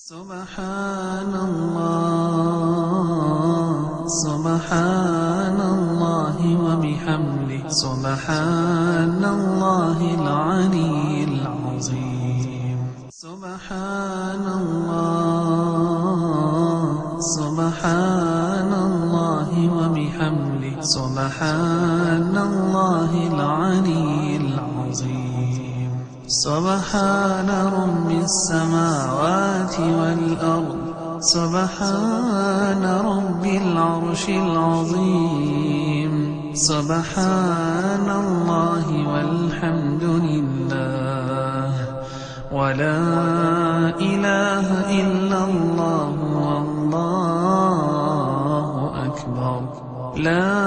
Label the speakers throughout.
Speaker 1: سبحان الله سبحان الله وبحمده سبحان الله العلي العظيم سبحان الله سبحان الله وبحمده سبحان الله العلي العظيم سبحان رب السماوات والأرض سبحان رب العرش العظيم سبحان الله والحمد لله ولا إله إلا الله والله أكبر لا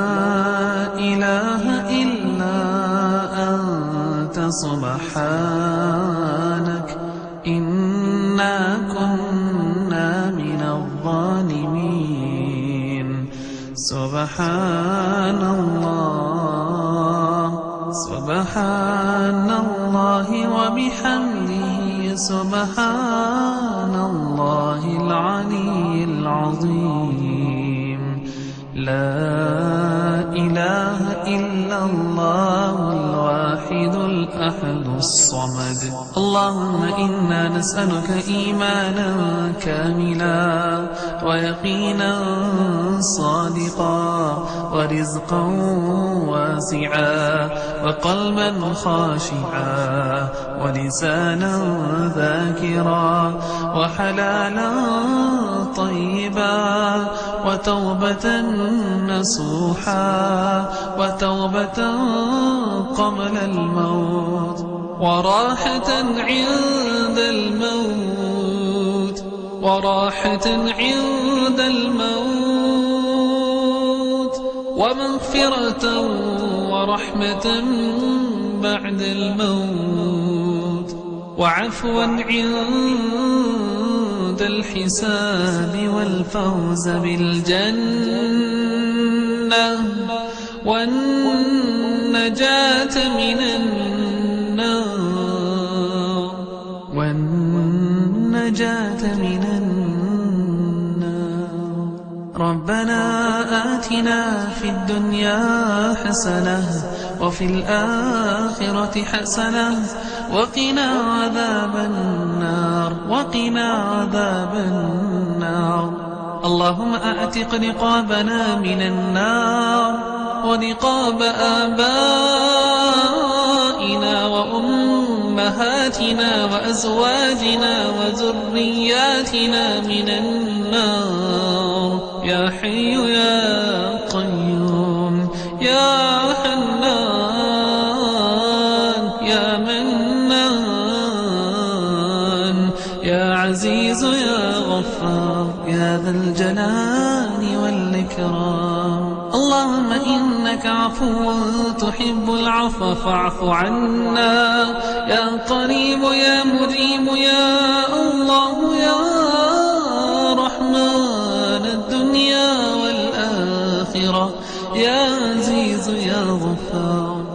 Speaker 1: إله إلا أنت سبحانك إنا كنا من الظالمين سبحان الله سبحان الله وبحمده سبحان الله العلي العظيم لا إله إلا الله الواحد الأحد الصمد اللهم إنا نسألك إيمانا كاملا ويقينا صادقا ورزقا واسعا وقلبا خاشعا ولسانا ذاكرا وحلالا طيبا وتوبة نصوحا وتوبة قبل الموت وراحة عند الموت وراحة عند الموت ومغفرة ورحمة بعد الموت وعفوا عند الحساب والفوز بالجنة والنجاة من النار والنجاة من النار ربنا آتنا في الدنيا حسنة وفي الآخرة حسنة وقنا عذاب النار وقنا عذاب النار اللهم أعتق رقابنا من النار ورقاب آبائنا وأمهاتنا وأزواجنا وذرياتنا من النار يا حي يا قيوم يا حنان يا منان يا عزيز يا غفار يا ذا الجلال والإكرام اللهم إنك عفو تحب العفو فاعف عنا يا قريب يا مجيب يا الله يا رحمن الدنيا والآخرة يا عزيز يا غفار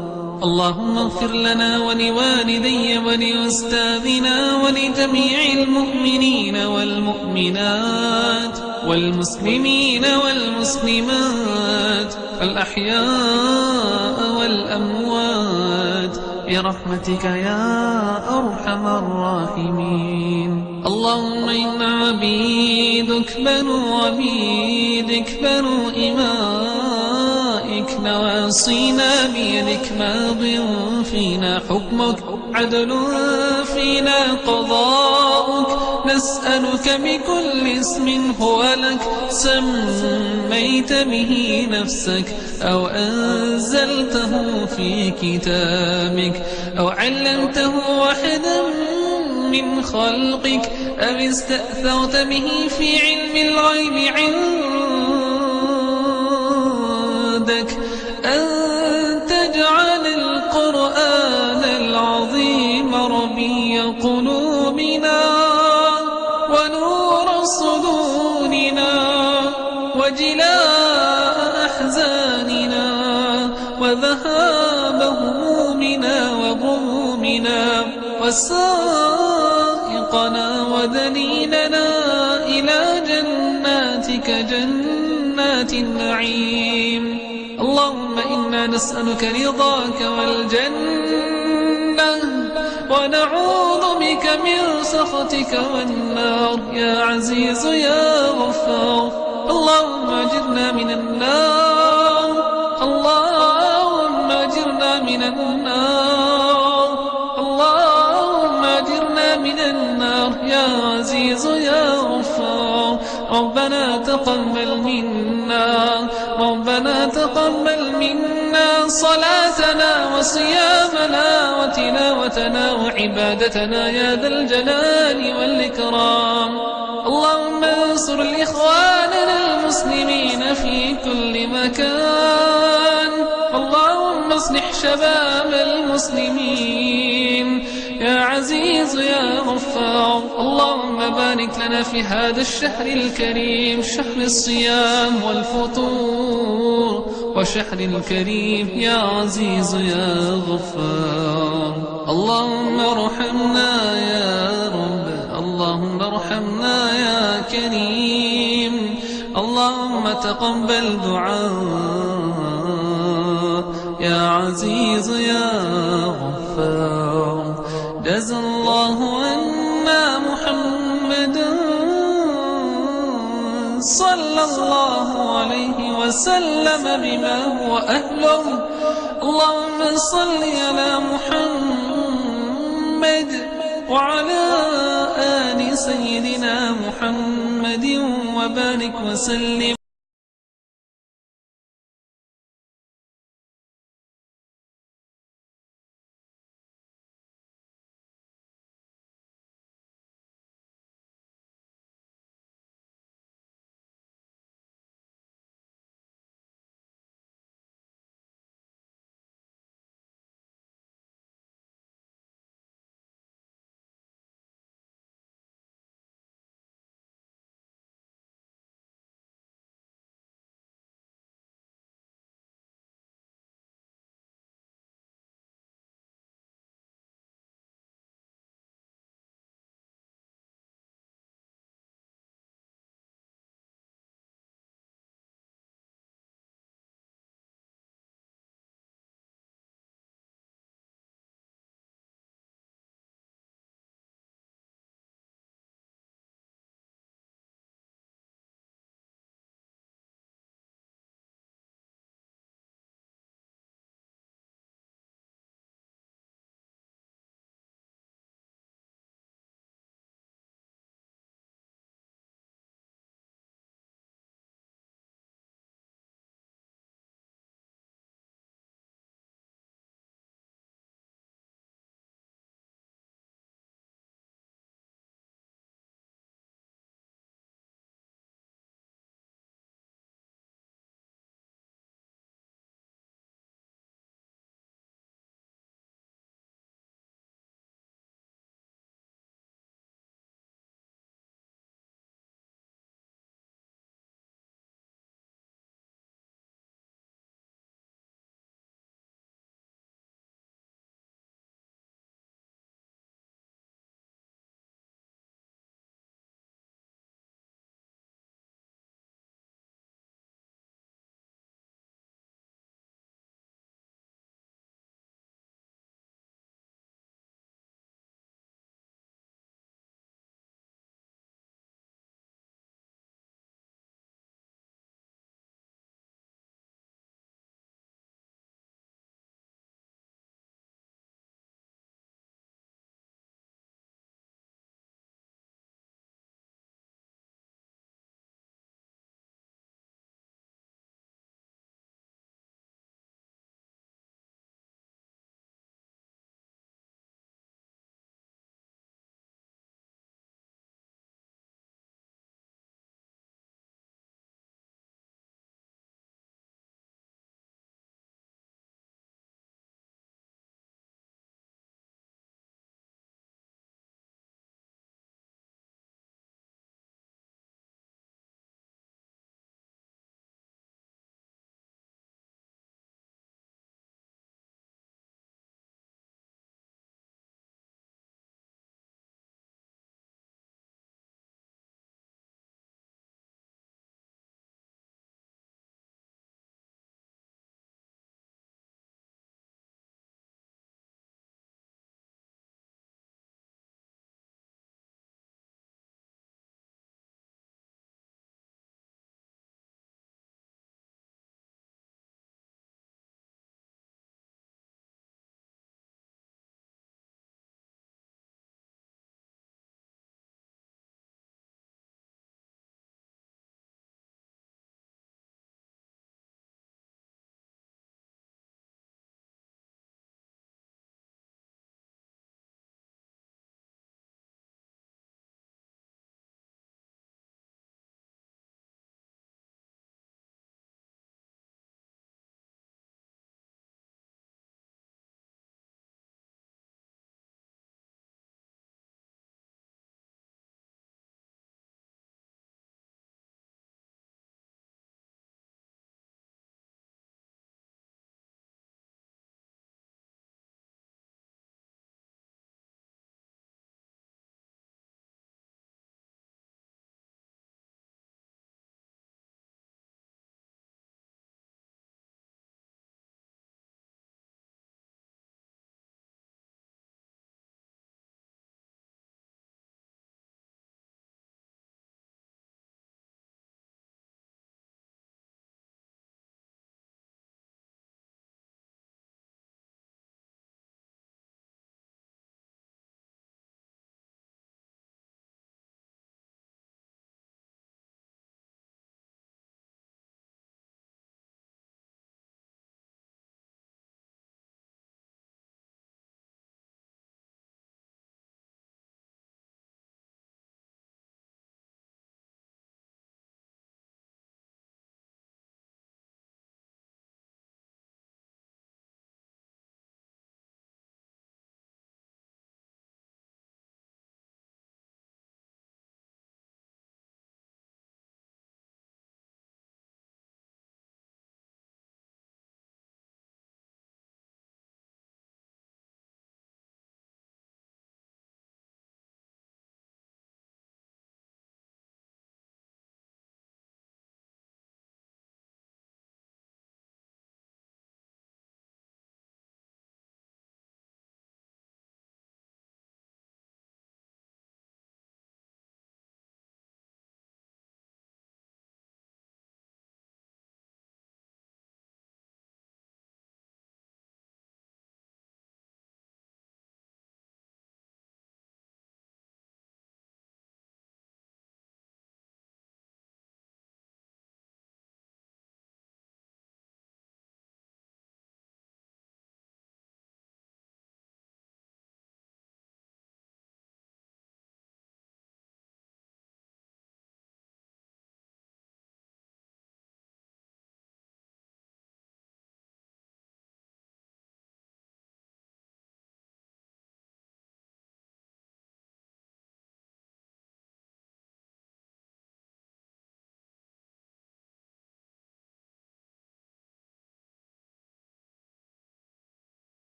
Speaker 1: اللهم اغفر لنا ولوالدي ولأستاذنا ولجميع المؤمنين والمؤمنات والمسلمين والمسلمات الأحياء والأموات برحمتك يا أرحم الراحمين اللهم إن عبيدك بنو عبيدك بنو إمائك نواصينا بيدك ماض فينا حكمك عدل فينا قضاؤك نسألك بكل اسم هو لك سميت به نفسك أو أنزلته في كتابك أو علمته واحدا من خلقك أو استأثرت به في علم الغيب عندك أن تجعل القرآن العظيم ربيع قلوبنا ونور صدورنا وجلاء أحزاننا وذهاب همومنا وغمومنا وسائقنا ودليلنا يميننا إلى جناتك جنات النعيم. اللهم إنا نسألك رضاك والجنة ونعوذ بك من سخطك والنار يا عزيز يا غفار. اللهم أجرنا من النار، اللهم أجرنا من النار، اللهم أجرنا من النار يا عزيز يا غفار. ربنا تقبل منا، ربنا تقبل منا صلاتنا وصيامنا وتلاوتنا وعبادتنا يا ذا الجلال والإكرام. اللهم انصر لإخواننا المسلمين في كل مكان. اللهم اصلح شباب المسلمين يا عزيز يا غفار. اللهم بارك لنا في هذا الشهر الكريم، شهر الصيام والفطور وشهر الكريم يا عزيز يا غفار. اللهم ارحمنا يا رب، اللهم ارحمنا يا كريم. اللهم تقبل دعاء يا عزيز يا غفار. جزى الله عنا محمدا صلى الله عليه وسلم بما هو أهله. اللهم صل على محمد وعلى آل سيدنا محمد وبارك وسلم.